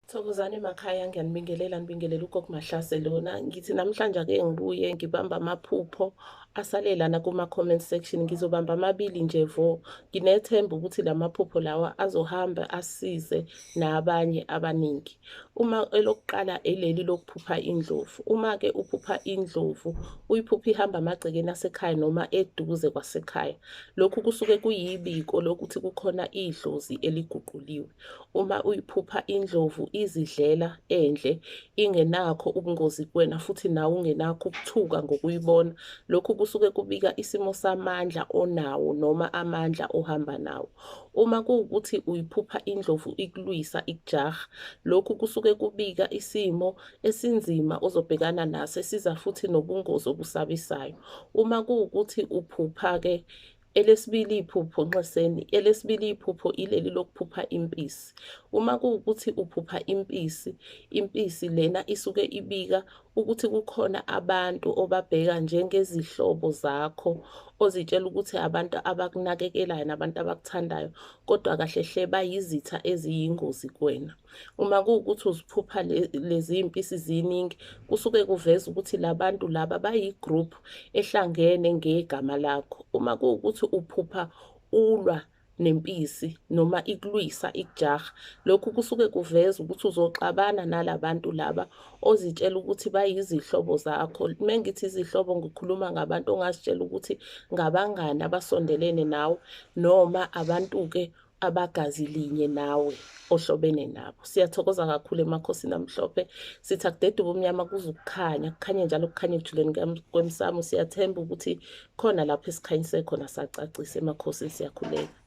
Thokozani emakhaya, nibingelela ugogo Mahlase lona. Ngithi namhlanje-ke ngibuye ngibamba amaphupho asale lana kuma-comment section. Ngizobamba amabili nje vo. Nginethemba ukuthi lamaphupho lawa azohamba asize nabanye abaningi. Uma elokuqala eleli lokuphupha indlovu. Uma-ke uphupha indlovu, uyiphupha ihamba amagcekeni asekhaya noma eduze kwasekhaya. Lokhu kusuke kuyibiko lokuthi kukhona idlozi eliguquliwe. Uma uyiphupha indlovu izidlela endle, ingenakho ubungozi kuwena futhi nawe ungenakho ukuthuka ngokuyibona, lokhu kusuke kubika isimo samandla onawo noma amandla ohamba nawo. Uma kuwukuthi uyiphupha indlovu ikulwisa, ikujaha, lokhu kusuke kubika isimo esinzima ozobhekana naso, esiza futhi nobungozi obusabisayo. Uma kuwukuthi uphupha-ke elesibili iphupho nxeseni, elesibili iphupho ileli lokuphupha impisi. Uma kuwukuthi uphupha impisi, impisi lena isuke ibika ukuthi kukhona abantu obabheka njengezihlobo zakho, ozitshela ukuthi abantu abakunakekelayo nabantu abakuthandayo, kodwa kahle hle bayizitha eziyingozi kuwena. Uma kuwukuthi uziphupha lezi impisi ziningi, kusuke kuveza ukuthi labantu laba bayi-group ehlangene ngegama lakho. Uma kuwukuthi uphupha ulwa nempisi noma ikulwisa, ikujaha, lokhu kusuke kuveza ukuthi uzoxabana nalabantu laba ozitshela ukuthi bayizihlobo zakho. Mengithi izihlobo, ngikhuluma ngabantu ongazitshela ukuthi ngabangani abasondelene nawe, noma abantu-ke abagazi linye nawe ohlobene nabo. Siyathokoza kakhulu emakhosini amhlophe. Sithi akudede ubumnyama kuze ukukhanya, kukhanye njalo kukhanye ekujuleni kwemsamo. Siyathemba ukuthi khona lapho esikhanyise khona sacacisa. Emakhosini, siyakhuleka.